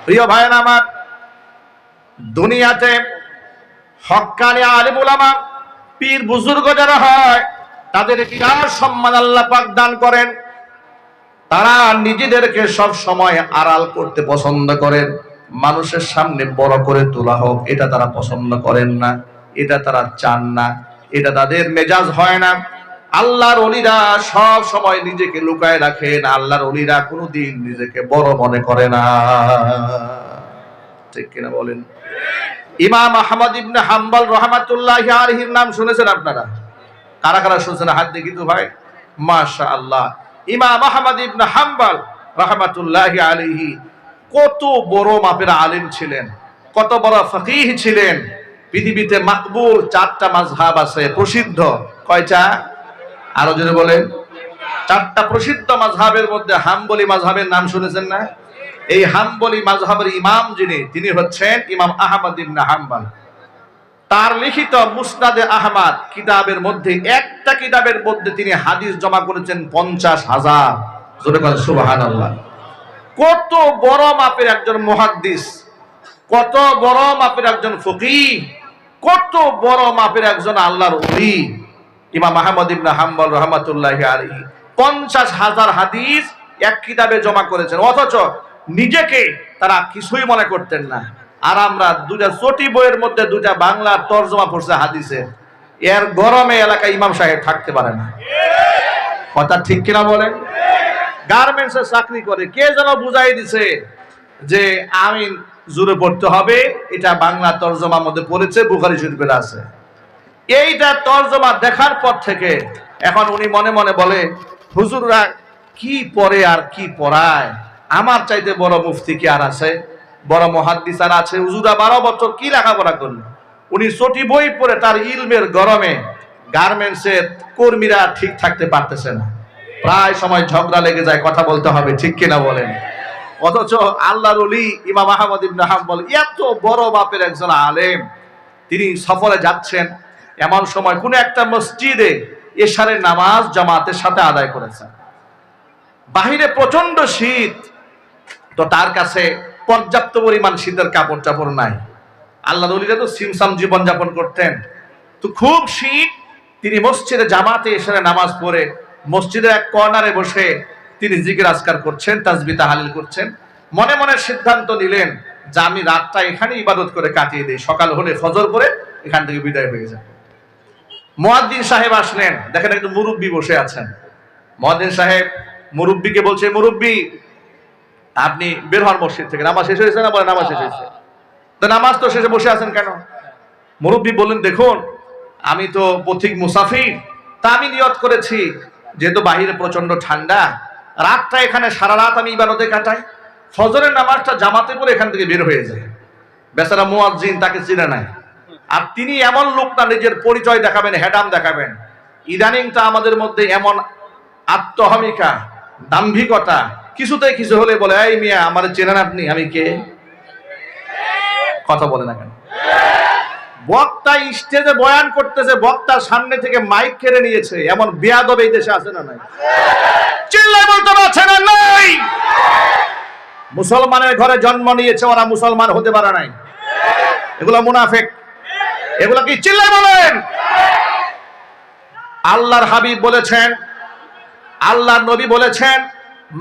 প্রিয় ভাইয়েরা আমার, দুনিয়াতে হক্কানি আলিম উলামা পীর বুজুর্গ যারা হয় তাদের বিরাট সম্মান আল্লাহ পাক দান করেন। তারা নিজেদেরকে সব সময় আড়াল করতে পছন্দ করেন, মানুষের সামনে বড় করে তোলা হোক এটা তারা পছন্দ করেন না, এটা তারা চান না, এটা তাদের মেজাজ হয় না। আল্লাহর ওলিরা সব সময় নিজেকে লুকায় রাখেন, আল্লাহর ওলিরা কোনোদিন নিজেকে বড় মনে করে না। ঠিক কিনা বলেন? ইমাম আহমদ ইবনে হাম্বল রাহমাতুল্লাহি আলাইহির নাম শুনেছেন আপনারা? কারা কারা শুনছেন হাত দেখি তো ভাই। মাশাআল্লাহ, ইমাম আহমদ ইবনে হাম্বল রাহমাতুল্লাহি আলাইহি কত বড় মাপের আলিম ছিলেন, কত বড় ফকিহ ছিলেন। পৃথিবীতে মাকবুল 4টা মাযহাব আছে, প্রসিদ্ধ। কয়টা? আরো জোরে বলেন। 4টা প্রসিদ্ধ মাযহাবের মধ্যে হাম্বলি মাযহাবের নাম শুনেছেন না? এই হাম্বলি মাযহাবের ইমাম যিনি, তিনি হচ্ছেন ইমাম আহমদ ইবনে হাম্বল। তার লিখিত মুসনাদে আহমদ কিতাবের মধ্যে, একটা কিতাবের মধ্যে তিনি হাদিস জমা করেছেন 50,000। জোরে বলেন সুবহানাল্লাহ। কত বড় মাপের একজন মুহাদ্দিস, কত বড় মাপের একজন ফকিহ, কত বড় মাপের একজন আল্লাহর ওলি ইমাম আহমদ ইবনে হাম্বল রাহমাতুল্লাহি আলাইহি 50,000 হাদিস এক কিতাবে জমা করেছেন। অথচ নিজেকে তারা কিছুই মনে করতেন না। আর আমরা 2টা চটি বইয়ের মধ্যে 2টা বাংলা তরজমা পড়ছে হাদিসের, এর গরমে এলাকায় ইমাম সাহেব থাকতে পারে না। কথা ঠিক কিনা বলেন? গার্মেন্টসে চাকরি করে, কে যেন বুঝাই দিছে যে আমিন জোরে পড়তে হবে, এটা বাংলা তরজমার মধ্যে পড়েছে, বুখারী শরীফের আছে। এইটা তরজমা দেখার পর থেকে এখন উনি মনে মনে বলে, হুজুররা কি পড়ে আর কি পড়ায়, আমার চাইতে বড় মুফতি কি আর আছে, বড় মুহাদ্দিস আর আছে? হুজুরা 12 বছর কি লেখাপড়া করলো। উনি চটি বই পড়ে তার ইলমের গরমে গার্মেন্টসের কর্মীরা ঠিক থাকতে পারতেছে না, প্রায় সময় ঝগড়া লেগে যায়, কথা বলতে হবে, ঠিক কিনা বলেন? অথচ আল্লাহর ওলি ইমাম আহমদ ইবনে হাম্বল এত বড় মাপের একজন আলেম, তিনি সফরে যাচ্ছেন, এমন সময় কোন একটা মসজিদে এশারের নামাজ জামাতের সাথে আদায় করেছেন। বাহিরে প্রচন্ড শীত, তো তার কাছে পর্যাপ্ত পরিমাণ শীতের কাপড় চাপড় নাই। আল্লাহর ওলিরা তো সিমসাম জীবন যাপন করতেন, তো খুব শীত। তিনি মসজিদে জামাতে এশারের নামাজ পড়ে মসজিদের এক কর্নারে বসে তিনি জিকির আজকার করছেন, তাসবিহ তাহলিল করছেন। মনে মনে সিদ্ধান্ত নিলেন যে আমি রাতটা এখানে ইবাদত করে কাটিয়ে দেই, সকাল হলে ফজর করে এখান থেকে বিদায় হয়ে যায়। মুয়াজ্জিন সাহেব আসলেন, দেখেন একজন মুরব্বী বসে আছেন। মুয়াজ্জিন সাহেব মুরব্বীকে বলছে, মুরব্বী আপনি বের হন মসজিদ থেকে, নামাজ শেষ হয়েছে না? বলে নামাজ শেষ হয়েছে। তো নামাজ তো শেষে বসে আছেন কেন? মুরব্বী বললেন, দেখুন আমি তো পথিক মুসাফির, তা আমি নিয়ত করেছি যেহেতু বাহিরে প্রচন্ড ঠান্ডা, রাতটা এখানে সারা রাত আমি ইবাদতে কাটাই, ফজরের নামাজটা জামাতে পড়ে এখান থেকে বের হয়ে যায়। বেচারা মুয়াজ্জিন তাকে চিনে নাই। আর তিনি এমন লোক না, নিজের পরিচয় দেখাবেন, হেডাম দেখাবেন। ইদানিংটা আমাদের মধ্যে এমন আত্মহমিকা, দাম্ভিকতা, কিছুতে কিছু হলে বলে, এই মিয়া আমার চেনেন আপনি, আমি কে? কথা বলে না কেন? বক্তা স্টেজে বয়ান করতেছে, বক্তার সামনে থেকে মাইক কেড়ে নিয়েছে, এমন বেয়াদব এই দেশে আছে না নাই? চিল্লায় বলতে পারছে না নাই? মুসলমানের ঘরে জন্ম নিয়েছে, ওরা মুসলমান হতে পারে নাই। এগুলো মুনাফিক। এগুলো কি? চিল্লায় বলেন। আল্লাহর হাবিব বলেছেন, আল্লাহর নবী বলেছেন,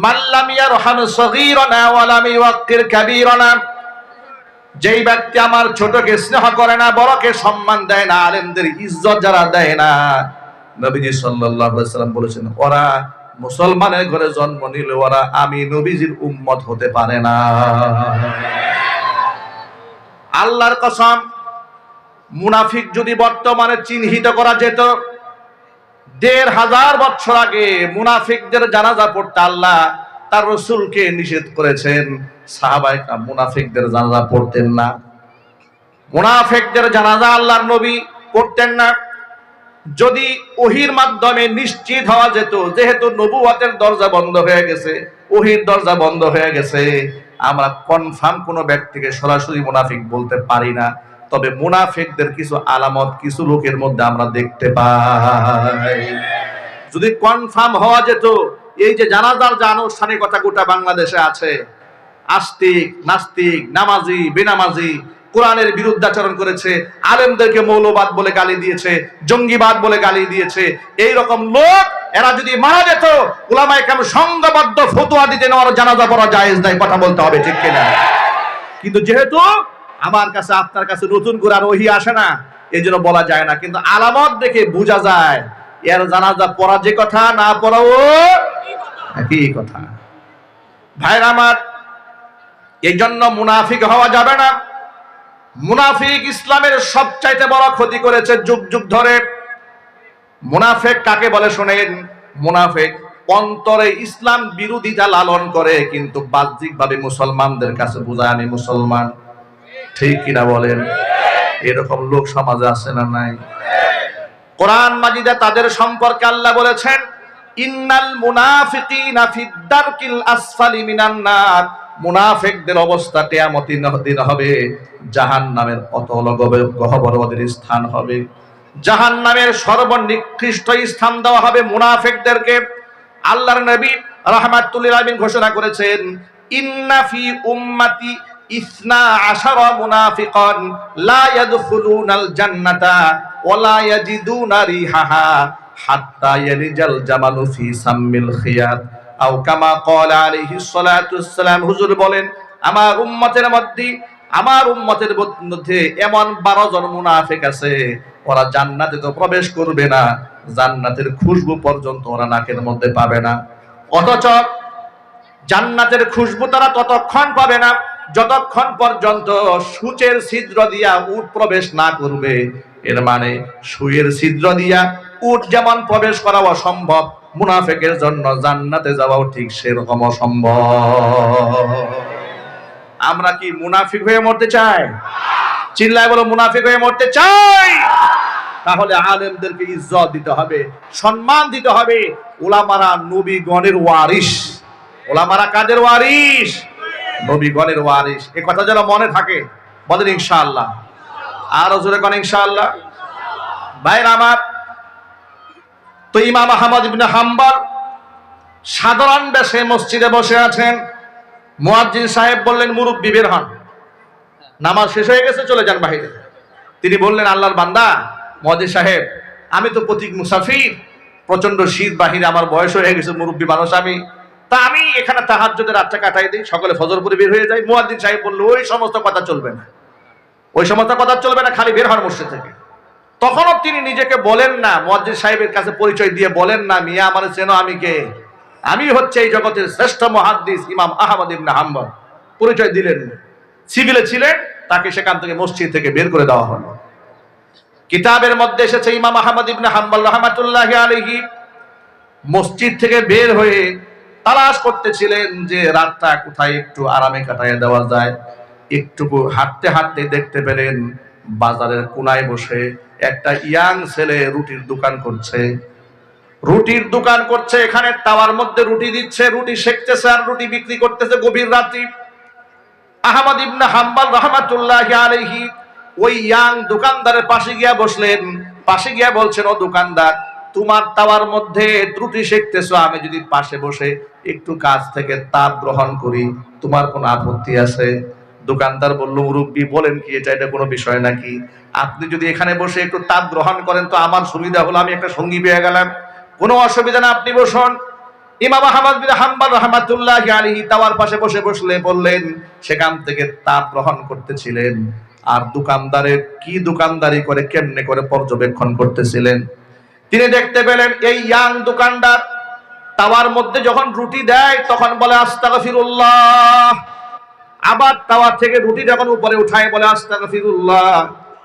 মাল্লাম ইয়ারহাম সগীরানা ওয়া লাম ইওয়াক্কির কাবীরানা, যেই ব্যক্তি আমার ছোটকে স্নেহ করে না, বড়কে সম্মান দেয় না, আলেমদের ইজ্জত যারা দেয় না, নবীজি সাল্লাল্লাহু আলাইহি ওয়াসাল্লাম বলেছেন ওরা মুসলমানের ঘরে জন্ম নিলে ওরা আমি নবীজির উম্মত হতে পারে না। আল্লাহর কসম, মুনাফিক যদি বর্তমানে চিহ্নিত করা যেত, 1500 বছর আগে মুনাফিকদের জানাজা পড়তে আল্লাহ তার রাসূলকে নিষেধ করেছেন। সাহাবায়ে কেরাম মুনাফিকদের জানাজা পড়তেন না, মুনাফিকদের জানাজা আল্লাহর নবী পড়তেন না। যদি ওহীর মাধ্যমে নিশ্চিত হওয়া যেত, যেহেতু নবুয়তের দরজা বন্ধ হয়ে গেছে, ওহীর দরজা বন্ধ হয়ে গেছে, আমরা কনফার্ম কোনো ব্যক্তিকে সরাসরি মুনাফিক বলতে পারি না। তবে মুনাফিকদের কিছু আলামত কিছু লোকের মধ্যে আমরা দেখতে পাই। যদি কনফার্ম হওয়া যেত, এই যে জানাজার যে আনুষ্ঠানিকতা গোটা বাংলাদেশে আছে, আস্তিক, নাস্তিক, নামাজি, বেনামাজি, কোরআনের বিরুদ্ধাচরণ করেছে, আলেমদেরকে মৌলবাদ বলে গালি দিয়েছে, জঙ্গিবাদ বলে গালি দিয়েছে। এই রকম লোক এরা যদি মারা যেত, উলামায়ে কেরাম সংঘবদ্ধ ফতোয়া দিতেন ওর জানাজা পড়া জায়েজ নাই, কথা বলতে হবে ঠিক কিনা? কিন্তু যেহেতু আমার কাছে আপনার কাছে নতুন করে আর ওহী আসে না, এই জন্য বলা যায় না, কিন্তু আলামত দেখে বোঝা যায় এর জানাজা পড়া যে কথা, না পড়াও একই কথা। ভাইরা আমার, এই জন্য মুনাফিক হওয়া যাবে না। মুনাফিক ইসলামের সবচাইতে বড় ক্ষতি করেছে যুগ যুগ ধরে। মুনাফিক কাকে বলে শোনেন? মুনাফিক অন্তরে ইসলাম বিরোধিতা লালন করে, কিন্তু বাহ্যিকভাবে মুসলমানদের কাছে বোঝায় আমি মুসলমান। ঠিক কিনা বলেন? এরকম লোক সমাজে আছে না নাই? কোরআন মাজিদে তাদের সম্পর্কে আল্লাহ বলেছেন, ইন্নাল মুনাফিকিনা ফিদ দারকিল আসফালি মিনান নার। মুনাফিকদের অবস্থা কিয়ামতের দিন হবে জাহান্নামের অতল গহ্বরের স্থান হবে। জাহান্নামের সর্বনিকৃষ্ট স্থান দেওয়া হবে মুনাফিকদেরকে। আল্লাহর নবী রাহমাতুল লিল আলামিন ঘোষণা করেছেন, ইন্না ফি উম্মতি ইসনা আশারা মুনাফিকান লা ইয়াদখুলুনাল জান্নাতা ওয়া লা ইয়াজিদুনা রিহাহা হাত্তা ইয়ালিজাল জামালু ফি সাম্মিল খিয়াত আও কামা ক্বালা আলাইহিস সালাতু ওয়াসসালাম। হুজুর বলেন, আমার উম্মতের মধ্যে এমন 12 জন মুনাফিক আছে, ওরা জান্নাতে তো প্রবেশ করবে না, জান্নাতের খুশবু পর্যন্ত ওরা নাকের মধ্যে পাবে না। অথচ জান্নাতের খুশবু তারা ততক্ষণ পাবে না যতক্ষণ পর্যন্ত সূচের ছিদ্র দিয়া উট প্রবেশ না করবে। এর মানে সুয়ের ছিদ্র দিয়া উট যেমন প্রবেশ করা অসম্ভব, মুনাফিকের জন্য জান্নাতে যাওয়াও ঠিক সেরকম অসম্ভব। আমরা কি মুনাফিক হয়ে মরতে চাই? চিল্লায় বলো, মুনাফিক হয়ে মরতে চাই? তাহলে আলেমদেরকে ইজ্জত দিতে হবে, সম্মান দিতে হবে। উলামারা নবীগণের ওয়ারিস। উলামারা কাদের ওয়ারিস? নবীগণের ওয়ারিস। এই কথা যেন মনে থাকে, বলেন ইনশাআল্লাহ। আর জোরে কোন ইনশাআল্লাহ। ভাইরা আমার, তো ইমাম আহমদ ইবনে হাম্বল সাধারণ বেশে মসজিদে বসে আছেন। মুয়াজ্জিন সাহেব বললেন, মুরব্বি বের হন, নামাজ শেষ হয়ে গেছে, চলে যান বাহিরে। তিনি বললেন, আল্লাহর বান্দা মুয়াজ্জিন সাহেব, আমি তো পথিক মুসাফির, প্রচন্ড শীত, বাহিরে আমার বয়স হয়ে গেছে, মুরব্বি মানুষ আমি, তা আমি এখানে তাহাজ্জুদের রাতটা কাটাই দিই, সকালে ফজর পরে বের হয়ে যাই। মুয়াজ্জিন সাহেব বলল, ওই সমস্ত কথা চলবে না, ওই সমস্ত কথা চলবে না, খালি বের হন মসজিদ থেকে। তখনও তিনি নিজেকে বলেন না, মুয়াজ্জিন সাহেবের কাছে পরিচয় দিয়ে বলেন না, মিয়া আমার চেনো, আমি কে? আমি হচ্ছে এই জগতের শ্রেষ্ঠ মুহাদ্দিস ইমাম আহমদ ইবনে হাম্বল। পরিচয় দিলেন। সিভিলে ছিলেন, তাকে সেখান থেকে মসজিদ থেকে বের করে দেওয়া হলো। কিতাবের মধ্যে এসেছে, ইমাম আহমদ ইবনে হাম্বল রাহমাতুল্লাহি আলাইহি মসজিদ থেকে বের হয়ে তালাশ করতেছিলেন যে রাতটা কোথায় একটু আরামে কাটাইয়া দেওয়া যায়। একটুকু হাঁটতে হাঁটতে দেখতে পেলেন বাজারের কোনায় বসে একটা ইয়াং ছেলে রুটির দোকান করছে। এখানে তাওয়ার মধ্যে রুটি দিচ্ছে, রুটি সেকতেছে আর রুটি বিক্রি করতেছে গভীর রাত্রি। আহমদ ইবনে হাম্বল রাহমাতুল্লাহি আলাইহি ওই ইয়াং দোকানদারের পাশে গিয়া বসলেন। পাশে গিয়া বলছেন, ও দোকানদার, তোমার তাওয়ার মধ্যে রুটি সেকতেছো, আমি যদি পাশে বসে একটু কাছ থেকে তাপ গ্রহণ করি, তোমার কোনো আপত্তি আছে? দোকানদার বলল, মুরব্বি বলেন কি, এটা কোনো বিষয় নাকি? আপনি যদি এখানে বসে একটু তাপ গ্রহণ করেন তো আমার সুবিধা হলো, আমি একটা সঙ্গী পেয়ে গেলাম, কোনো অসুবিধা না, আপনি বসুন। ইমাম আহমদ বিন হাম্বল রাহমাতুল্লাহি আলাইহি তাওয়ার পাশে বললেন, সেখান থেকে তাপ গ্রহণ করতেছিলেন। আর দোকানদারের কি দোকানদারি করে, কেমনে করে পর্যবেক্ষণ করতেছিলেন। তিনি দেখতে পেলেন এই ইয়াং দোকানদার তাওয়ার মধ্যে যখন রুটি দেয় তখন বলে আস্তাগফিরুল্লাহ, আবার তাওয়া থেকে রুটি যখন উপরে উঠায় বলে আস্তাগফিরুল্লাহ,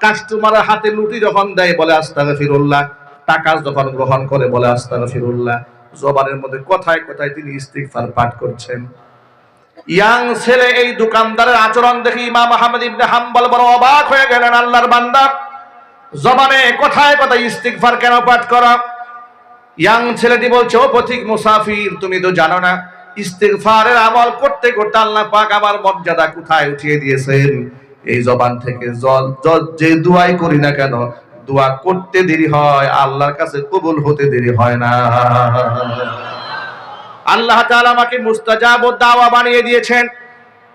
কাস্টমারের হাতে রুটি যখন দেয় বলে আস্তাগফিরুল্লাহ, টাকা যখন গ্রহণ করে বলে আস্তাগফিরুল্লাহ। জবানের মধ্যে কথায় কথায় তিনি ইস্তিগফার পাঠ করছেন। ইয়াং ছেলে এই দোকানদারের আচরণ দেখে ইমাম আহমদ ইবনে হাম্বল বড় অবাক হয়ে গেলেন, আল্লাহর বান্দা জবানে কথায় কথায় ইস্তিগফার কেন পাঠ করা? ইয়াং ছেলেটি বলছে, ও পথিক মুসাফির, তুমি তো জানো না ইস্তিগফারের আমল করতে করতে আল্লাহ পাক আমার মর্যাদা কোথায় উঠিয়ে দিয়েছেন। এই জবান থেকে যে দুয়াই করি না কেন, দোয়া করতে দেরি হয়, আল্লাহর কাছে কবুল হতে দেরি হয় না। আল্লাহ তাআলা আমাকে মুস্তাজাব দাওয়া বানিয়ে দিয়েছেন।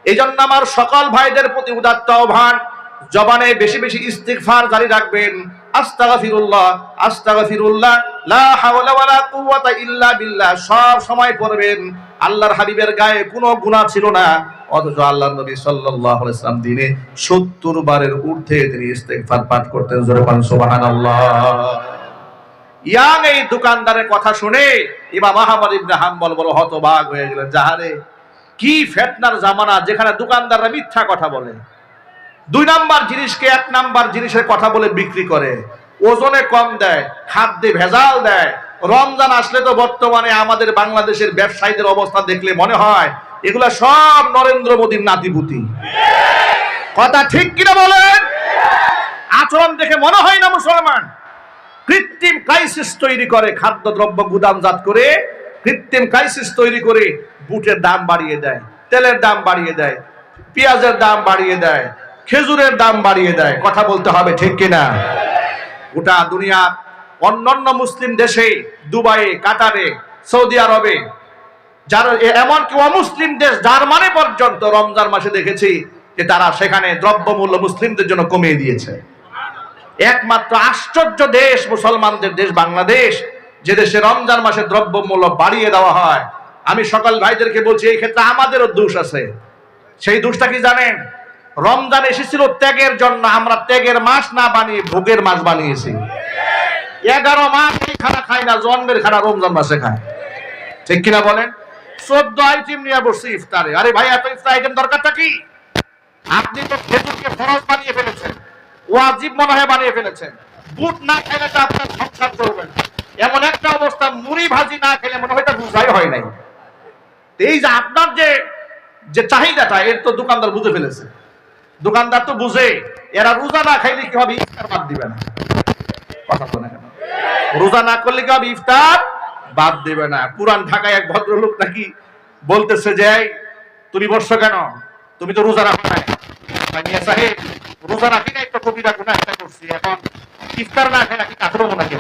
এই জন্য আমার সকল ভাইদের প্রতি উদাত্ত আহ্বান, জবানে বেশি বেশি ইস্তিগফার জারি রাখবেন। আস্তাগফিরুল্লাহ আস্তাগফিরুল্লাহ লা হাওলা ওয়ালা কুওয়াতা ইল্লা বিল্লাহ সব সময় পড়বেন। আল্লাহর হাবিবের গায়ে কোনো গুনাহ ছিল না, অথচ আল্লাহর নবী সাল্লাল্লাহু আলাইহি ওয়াসাল্লাম দিনে ৭০ বারের ঊর্ধ্বে তিনি ইস্তিগফার পাঠ করতেন। জোরে বলেন সুবহানাল্লাহ। ইয়াং এই দোকানদারের কথা শুনে ইমাম আহমদ ইবনে হাম্বল বড় হতবাক হয়ে গেলেন। যাহারে কি ফিতনার জামানা, যেখানে দোকানদাররা মিথ্যা কথা বলে, ২ নাম্বার জিনিসকে ১ নাম্বার জিনিসের কথা বলে বিক্রি করে, ওজনে কম দেয়, খাদ্যে ভেজাল দেয়। রমজান আসলে তো বর্তমানে আমাদের বাংলাদেশের ব্যবসায়ীদের অবস্থা দেখলে মনে হয় এগুলা সব নরেন্দ্র মোদীর নাতিপুতি। কথা ঠিক কিনা বলেন? আচরণ দেখে মনে হয় না মুসলমান। কৃত্রিম ক্রাইসিস তৈরি করে, খাদ্যদ্রব্য গুদামজাত করে কৃত্রিম ক্রাইসিস তৈরি করে বুটের দাম বাড়িয়ে দেয়, তেলের দাম বাড়িয়ে দেয়, পেঁয়াজের দাম বাড়িয়ে দেয়, খেজুরের দাম বাড়িয়ে দেয়। কথা বলতে হবে ঠিক কিনা? গোটা দুনিয়া অন্যান্য মুসলিম দেশে, দুবাইয়ে, কাতারে, সৌদি আরবে, যারা এমনকি অমুসলিম দেশ জার্মানি পর্যন্ত রমজান মাসে দেখেছি যে তারা সেখানে দ্রব্যমূল্য মুসলিমদের জন্য কমিয়ে দিয়েছে। একমাত্র আশ্চর্য দেশ মুসলমানদের দেশ বাংলাদেশ, যে দেশে রমজান মাসে দ্রব্যমূল্য বাড়িয়ে দেওয়া হয়। আমি সকল ভাইদেরকে বলছি এই ক্ষেত্রে আমাদেরও দোষ আছে। সেই দোষটা কি জানেন? রমজান এসেছিল ত্যাগের জন্য, আমরা ত্যাগের মাস না বানিয়ে ভোগের মাস বানিয়েছি। 11 মাস এই খানা খায় না, জন্মের খানা রমজান মাসে খায়। ঠিক কিনা বলেন? 14 আইটেম নিয়ে বসছি ইফতারে। আরে ভাই, এত ইফতার আইটেম দরকারটা কি? আপনি তো খেজুরকে ফরজ বানিয়ে ফেলেছেন, ওয়াজিব মনে হয় বানিয়ে ফেলেছেন। বুট না খেলে তো আপনার সংসার চলবে না। এমন একটা অবস্থা, মুড়ি ভাজি না খেলে মনে হয় এটা বুঝাই হয় নাই। এই যে আপনার যে চাহিদাটা, এর তো দোকানদার বুঝে ফেলেছে। দোকানদার তো বুঝে এরা রোজা না খাইলে কি হবে, ইফতার বাদ দিবে না। কথা বলে কেন? রোজা না করলে কি হবে, ইফতার বাদ দিবে না। পুরান ঢাকায় এক ভদ্রলোক নাকি বলতেছে যে তুমি বসছো কেন, তুমি তো রোজা রাখো না। মিয়া সাহেব, রোজা রাখি না, একটা কবিরা গুনাহ একটা করছি, এখন ইফতার না খেয়ে নাকি কাতরবো নাকি?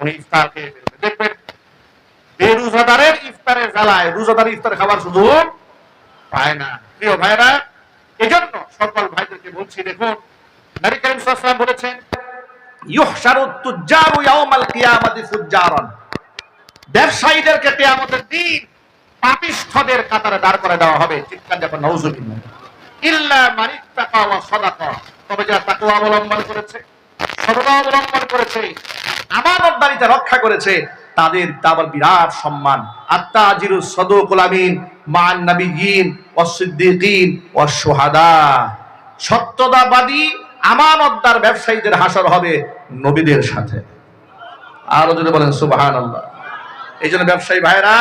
উনি ইফতার খেয়ে ফেলবে। দেখবেন বেরোজাদারের ইফতারের জ্বালায় রোজাদার ইফতার খাবার সুযোগ পায় না। প্রিয় ভাইরা, এজন্য সকল ভাইদেরকে বলছি, দেখুন নবী করিম সাল্লাল্লাহু আলাইহি ওয়াসাল্লাম বলেছেন, ইউহশারুত তুজ্জারু ইয়াউমাল কিয়ামাতি ফুজ্জারান। ব্যবসায়ীদেরকে কিয়ামতের দিন পাপিষ্ঠদের কাতারে দাঁড় করে দেওয়া হবে। চিৎকার যখন নাউজুবিল্লাহ। ইল্লা মান ইত্তাকা ওয়া সাদাকা, তবে যারা তাকওয়া অবলম্বন করেছে, সততা অবলম্বন করেছে, আমানতদারিতা রক্ষা করেছে, তাদের আবার বিরাট সম্মান। আত্তাজিরুস সাদুকুল আমিন মান নাবিয়্যিন ওয়াস সিদ্দিকিন ওয়াস শুহাদা। সত্যতাবাদী আমানতদার ব্যবসায়ীদের হাসর হবে নবীদের সাথে। আর যদি বলেন সুবহানাল্লাহ। এই জন্য ব্যবসায়ী ভাইরা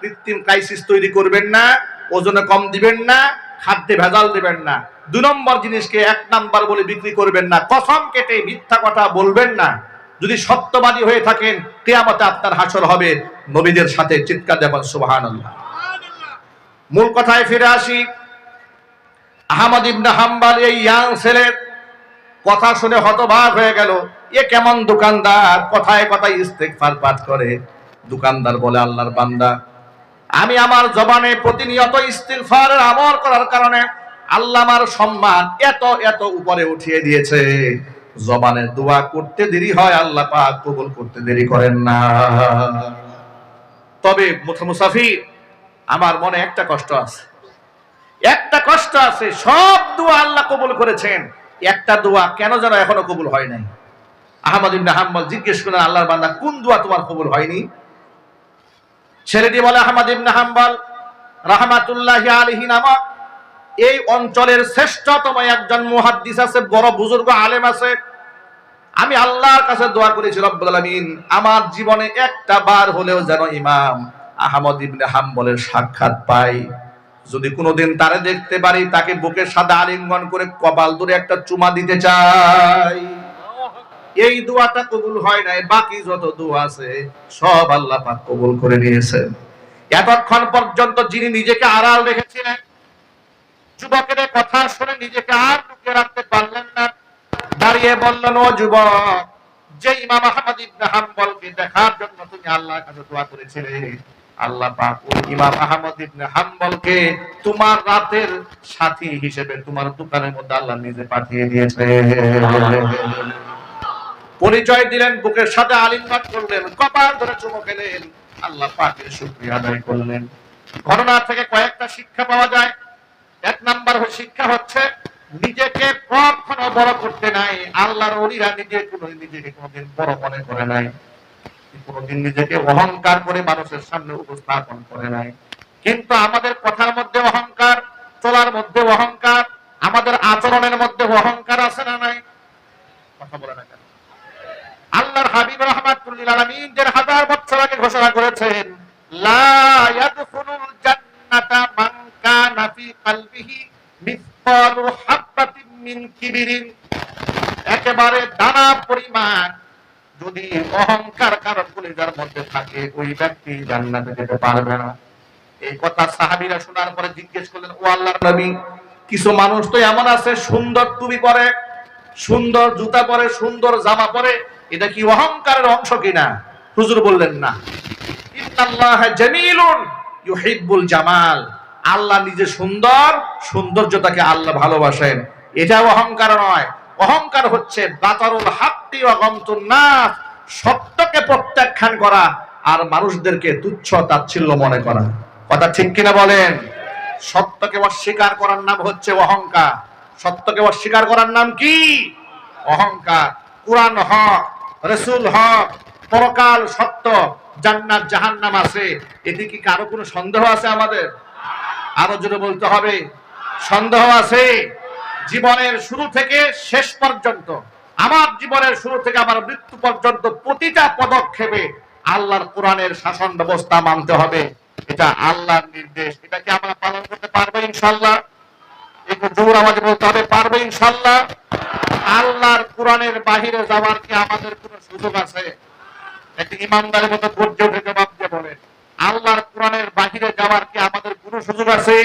কৃত্রিম ক্রাইসিস তৈরি করবেন না, ওজনে কম দিবেন না, খাদ্যে ভেজাল দিবেন না। 2 নম্বর জিনিসকে 1 নাম্বার বলে বিক্রি করবেন না। কসম কেটে মিথ্যা কথা বলবেন না। যদি সত্যবাদী হয়ে থাকেন, কিয়ামতে আপনার হাসর হবে নবীদের সাথে। চিৎকার দেবেন সুবহানাল্লাহ। মূল কথায় ফিরে আসি। আহমদ ইবনে হাম্বল এই ইয়াং ছেলের কথা শুনে হতবাক হয়ে গেল। এ কেমন দোকানদার, কথায় কথায় ইস্তেগফার পাঠ করে। দোকানদার বলে, আল্লাহর বান্দা, আমি আমার জবানে প্রতিনিয়ত ইস্তিগফারের আমল করার কারণে আল্লাহ আমার সম্মান এত এত উপরে উঠিয়ে দিয়েছে। জবানে দোয়া করতে দেরি হয়, আল্লাহ পাক কবুল করতে দেরি করেন না। তবে মুসাফির, আমার মনে একটা কষ্ট আছে, একটা কষ্ট আছে। সব দোয়া আল্লাহ কবুল করেছেন, একটা দোয়া কেন যেন এখনো কবুল হয় নাই। আহমদ ইবনে হাম্বল জিজ্ঞেস করলেন, আল্লাহর বান্দা, কোন দোয়া তোমার কবুল হয়নি? ছেলেটি বলে, আহমদ ইবনে হাম্বল রাহমাতুল্লাহি আলাইহি নামক এই অঞ্চলের শ্রেষ্ঠতম একজন মুহাদ্দিস আছে, বড় বুজুর্গ আলেম আছে। আমি আল্লাহর কাছে দোয়া করেছি, রব্বুল আলামিন আমার জীবনে একটা বার হলেও যেন ইমাম আহমদ ইবনে হাম্বলের সাক্ষাৎ পাই। যদি কোনোদিন তারে দেখতে পারি, তাকে বুকের সাথে আলিঙ্গন করে কপাল ধরে একটা চুমা দিতে চাই। এই দোয়াটা কবুল হয় নাই, বাকি যত দোয়া আছে সব আল্লাহ পাক কবুল করে নিয়েছেন। এতক্ষণ পর্যন্ত যিনি নিজেকে আড়াল রেখেছিলেন, যুবকের কথা শুনে নিজেকে আর লুকিয়ে রাখতে পারলেন না, দাঁড়িয়ে বললেন, ও যুবক, যে ইমাম আহমদ ইবনে হাম্বলকে দেখার জন্য তুমি আল্লাহর কাছে দোয়া করেছিলে, আল্লাহ পাক ওই ইমাম আহমদ ইবনে হাম্বলকে তোমার রাতের সাথী হিসেবে তোমার দোকানের মধ্যে আল্লাহ নিজে পাঠিয়ে দিয়েছে। পরিচয় দিলেন, বুকের সাথে আলিঙ্গন করলেন, কপাল ধরে চুমু খেলেন, আল্লাহ পাকের শুকরিয়া আদায় করলেন। ঘটনা থেকে কয়েকটা শিক্ষা পাওয়া যায়। এক নাম্বার শিক্ষা হচ্ছে নিজেকে কখনো বড় করতে নাই। আল্লাহর ওলিরা নিজেকে কোনোদিন বড় মনে করে নাই, কোনোদিন নিজেকে অহংকার করে মানুষের সামনে উপস্থাপন করে নাই। কিন্তু আমাদের কথার মধ্যে অহংকার, চলার মধ্যে অহংকার, আমাদের আচরণের মধ্যে অহংকার আছে না নাই? কথা বলে না কেন? আল্লাহর হাবিব রাহমাতুল লিল আলামিন যে 1000 বছর আগে ঘোষণা করেছেন, লা ইয়াদখুলুল জান্নাতা মান কানা ফি কলবিহি মিসকালু হাববাতিন মিন কিবরিন, একেবারে দানা পরিমাণ যদি অহংকার কারো কলিজার মধ্যে থাকে ওই ব্যক্তি জান্নাতে যেতে পারবে না। এই কথা সাহাবীরা শোনার পরে জিজ্ঞেস করলেন, ও আল্লাহর নবী, কিছু মানুষ তো এমন আছে সুন্দর টুপি পরে, সুন্দর জুতা পরে, সুন্দর জামা পরে, এটা কি অহংকারের অংশ কিনা? হুজুর বললেন না, ইন্নাল্লাহা জামিলুন ইউহিব্বুল জামাল, আল্লাহ নিজে সুন্দর, সৌন্দর্যটাকে আল্লাহ ভালোবাসেন, এটা অহংকার নয়। অহংকার হচ্ছে বাতারুল হাক্কি ওয়া গামতুন নাস, সত্যকে প্রত্যাখ্যান করা আর মানুষদেরকে তুচ্ছ তাচ্ছিল্য মনে করা। কথা ঠিক কিনা বলেন? সত্যকে অস্বীকার করার নাম হচ্ছে অহংকার। সত্যকে অস্বীকার করার নাম কি? অহংকার। কুরআন হক, রাসূল হক, পরকাল সত্য, জান্নাত জাহান্নাম আছে, এতে কি কারো কোনো সন্দেহ আছে? আমাদের আরো জোরে বলতে হবে, সন্দেহ আছে? জীবনের শুরু থেকে শেষ পর্যন্ত, আমার জীবনের শুরু থেকে আমার মৃত্যু পর্যন্ত প্রতিটা পদক্ষেপে আল্লাহর কোরআনের শাসন ব্যবস্থা মানতে হবে। এটা আল্লাহর নির্দেশ। এটা কি আমরা পালন করতে পারবো ইনশাআল্লাহ? একটু জোর আওয়াজে বলতে হবে, পারবো ইনশাআল্লাহ? আল্লাহর কোরআনের বাহিরে যাওয়ার কি আমাদের কোনো সুযোগ আছে? একটি ইমানদারের মতো ধৈর্য ধরে জবাব দিয়ে বলেন, আল্লাহর কোরআনের বাহিরে যাওয়ার কি আমাদের কোনো সুযোগ আছে?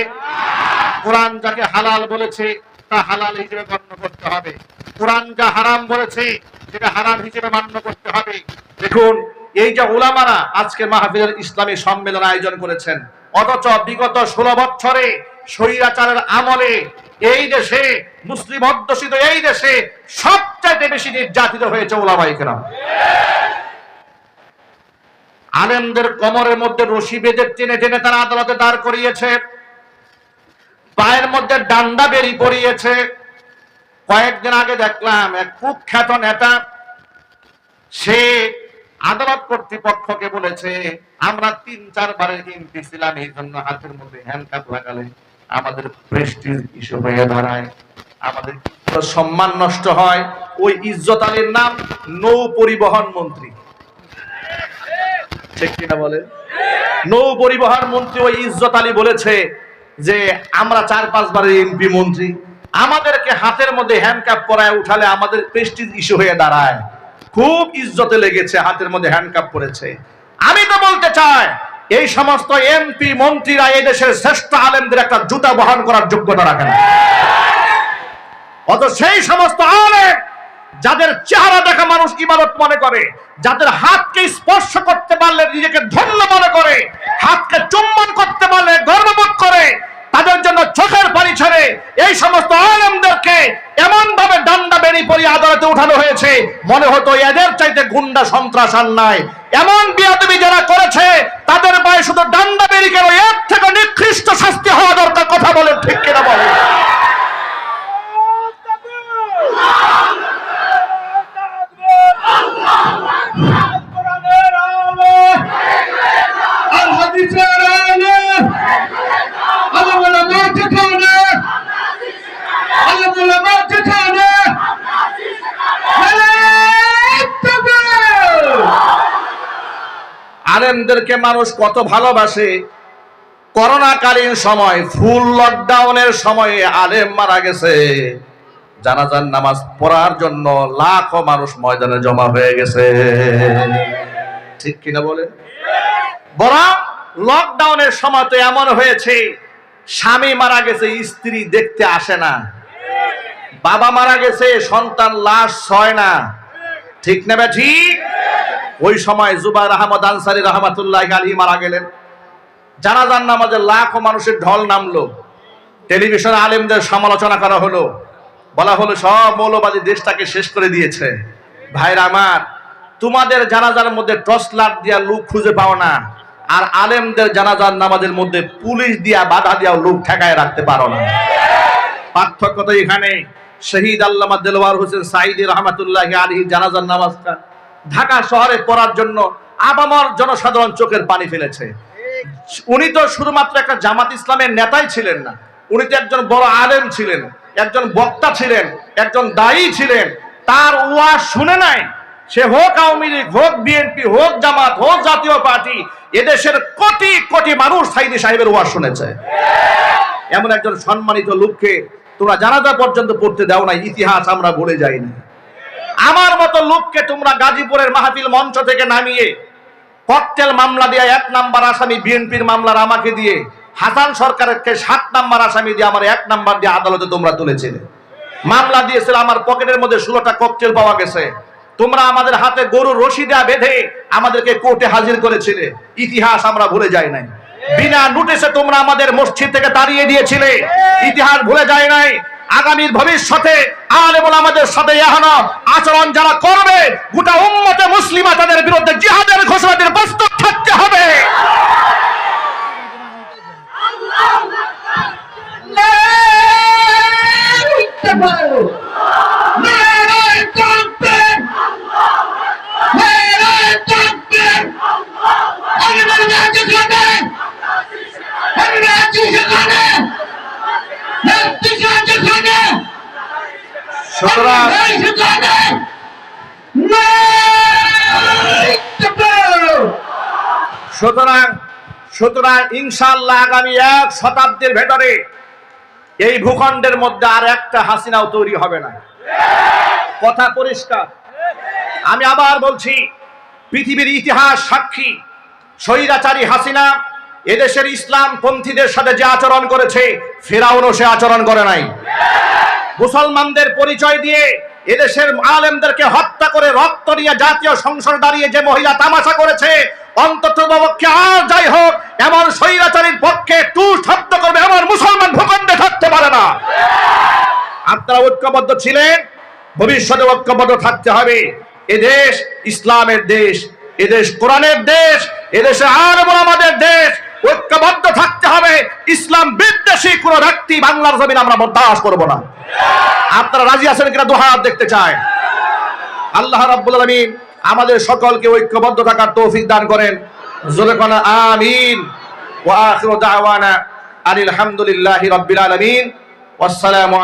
কোরআন যাকে হালাল বলেছে তা হালাল হিসেবে গণ্য করতে হবে, কোরআন যা হারাম বলেছে সেটা হারাম হিসেবে মান্য করতে হবে। দেখুন, এই যে উলামারা আজকে মাহফিলের ইসলামী সম্মেলন আয়োজন করেছেন, অথচ বিগত 16 বছরে স্বৈরাচারের আমলে এই দেশে, মুসলিম অধ্যুষিত এই দেশে সবচাইতে বেশি নির্যাতিত হয়েছে উলামায়ে কেরাম। আলেমদের কোমরের মধ্যে রশি বেঁধে টেনে টেনে তারা আদালতে দাঁড় করিয়েছে, পায়ের মধ্যে ডান্ডা বেরি পড়িয়েছে। কয়েকদিন আগে দেখলাম এক কুখ্যাত নেতা, সে আদালত কর্তৃপক্ষকে বলেছে, আমরা 3-4 বারের এমপি ছিলাম, এই জন্য হাতের মধ্যে হ্যান্ডকাপ লাগালে আমাদের প্রেস্টিজ ইস্যু হয়ে দাঁড়ায়, আমাদের সম্মান নষ্ট হয়। ওই ইজ্জত আলীর নাম নৌ পরিবহন মন্ত্রী, ঠিক কিনা বলে? নৌ পরিবহন মন্ত্রী ওই ইজ্জত আলী বলেছে যে আমরা 4-5 বারের এমপি মন্ত্রী, আমাদেরকে হাতের মধ্যে হ্যান্ডকাপ পরায় উঠালে আমাদের প্রেস্টিজ ইস্যু হয়ে দাঁড়ায়। খুব ইজ্জতে লেগেছে, হাতের মধ্যে হ্যান্ডকাপ পরেছে। আমি তো বলতে চাই, এই সমস্ত এমপি মন্ত্রীরা এই দেশের শ্রেষ্ঠ আলেমদের একটা জুতা বহন করার যোগ্যতা রাখে না। অত সেই সমস্ত আলেম যাদের চেহারা দেখা মানুষ ইবাদত মনে করে, যাদের হাতকে স্পর্শ করতে পারলে নিজেকে ধন্য মনে করে, হাতকে চুম্বন করতে পারলে গর্ববোধ করে, তাদের জন্য চোখের পানি ছেড়ে এই সমস্ত আলেমদেরকে এমন ভাবে ডান্ডা বেরি পরিয়ে আদালতে উঠানো হয়েছে, মনে হতো এদের চাইতে গুন্ডা সন্ত্রাস আর নাই। এমন বিয়াদবি যারা করেছে তাদের পায়ে শুধু ডান্ডা বেরি কেন, এর থেকে নিকৃষ্ট শাস্তি হওয়া দরকার। কথা বলে ঠিক কিনা বলে? আলেমদেরকে মানুষ কত ভালোবাসে। করোনাকালীন সময়, ফুল লকডাউনের সময়ে আলেম মারা গেছে, জানাজার নামাজ পড়ার জন্য লাখো মানুষ ময়দানে জমা হয়ে গেছে, ঠিক কিনা বলে? বরং লকডাউনের সময় তো এমন হয়েছে, স্বামী মারা গেছে, স্ত্রী দেখতে আসে না, বাবা মারা গেছে, সন্তান লাশ ছয় না, ঠিক না ঠিক? ওই সময় জুবাইর আহমদ আনসারী রাহমাতুল্লাহি আলাইহি মারা গেলেন। জানাজার নামাজে লাখো মানুষের ঢল নামলো, টেলিভিশনে আলেমদের সমালোচনা করা হলো, বলা হলো সব মৌলবাদী দেশটাকে শেষ করে দিয়েছে। ভাইরা আমার, তোমাদের জানাজার মধ্যে টর্চ লাইট দিয়া লোক খুঁজে পাও না, আর আলেমদের জানাজার নামাজের মধ্যে পুলিশ দিয়া বাধা দিয়া লোক ঠেকায় রাখতে পারো না। পার্থক্য তো এখানে। শহীদ আল্লামা দেলোয়ার হোসেন সাঈদী রহমাতুল্লাহি আলাইহি জানাজার নামাজটা ঢাকা শহরে পড়ার জন্য আবামর জনসাধারণ চোখের পানি ফেলেছে। উনি তো শুধুমাত্র একটা জামাত ইসলামের নেতাই ছিলেন না, উনি তো একজন বড় আলেম ছিলেন, একজন বক্তা ছিলেন, একজন দায়ী ছিলেন। তার ওয়াজ শুনে নাই, সে হোক আওয়ামী লীগ, হোক বিএনপি, হোক জামাত, হোক জাতীয় পার্টি, এদেশের কোটি কোটি মানুষ সাঈদী সাহেবের ওয়াজ শুনেছে। এমন একজন সম্মানিত লোককে তোমরা জানাজা পর্যন্ত পড়তে দাও নাই, ইতিহাস আমরা ভুলে যাই না। আমার মতো লোককে তোমরা গাজীপুরের মাহফিল মঞ্চ থেকে নামিয়ে ককটেল মামলা দিয়ে 1 নাম্বার আসামি, বিএনপির মামলার আমাকে দিয়ে, হাসান সরকারকে 7 নাম্বার আসামি দিয়ে আমার 1 নাম্বার দিয়ে আদালতে তোমরা তুলেছিলে। মামলা দিয়েছিল, আমার পকেটের মধ্যে 16টা ককটেল পাওয়া গেছে। তোমরা আমাদের হাতে গরুর রশি দেয়া বেঁধে আমাদেরকে কোর্টে হাজির করেছিলে, ইতিহাস আমরা ভুলে যাই নাই। বিনা নোটিশে তোমরা আমাদের মসজিদ থেকে তাড়িয়ে দিয়েছিলে, ইতিহাস ভুলে যায় নাই। আগামীর ভবিষ্যতে আলেমুল আমাদের সাথে এখনো আচরণ যারা করবে, গোটা উম্মতে মুসলিমা তাদের বিরুদ্ধে জিহাদের ঘোষণা দিয়ে প্রস্তুত থাকতে হবে। সুতরাং ইনশাআল্লাহ আগামী 1 শতাব্দীর ভেতরে এই ভূখণ্ডের মধ্যে আর একটা হাসিনাও তৈরি হবে না। কথা পরিষ্কার। আমি আবার বলছি, পৃথিবীর ইতিহাস সাক্ষী, স্বৈরাচারী হাসিনা এদেশের ইসলাম পন্থীদের সাথে যে আচরণ করেছে, ফেরাউনও সে আচরণ করে নাই। মুসলমানদের পরিচয় দিয়ে এদেশের আলেমদেরকে হত্যা করে রক্ত নিয়ে জাতীয় সংসদে দাঁড়িয়ে যে মহিলা তামাশা করেছে, অন্ততপক্ষে আর যাই হোক এমন স্বৈরাচারীর পক্ষে টু শব্দ করবে এমন মুসলমান ভূখণ্ডে থাকতে পারে না। আপনারা ঐক্যবদ্ধ ছিলেন, ভবিষ্যতে ঐক্যবদ্ধ থাকতে হবে। এদেশ ইসলামের দেশ, এদেশ কোরআনের দেশ, এদেশে আলেম ওলামাদের দেশ। ঐক্যবদ্ধ থাকতে হবে। ইসলাম বিদ্বেষী কোন ব্যক্তি বাংলার জমিন আমরা বরদাস্ত করব না। আপনারা রাজি আছেন কিনা? দু হাত দেখতে চাই। আল্লাহ রাব্বুল আলামিন আমাদের সকলকে ঐক্যবদ্ধ থাকার তৌফিক দান করেন। জোরে কোন আমিন। ওয়া আখিরু দাওয়ানা আলহামদুলিল্লাহি রাব্বিল আলামিন। ওয়াসসালামু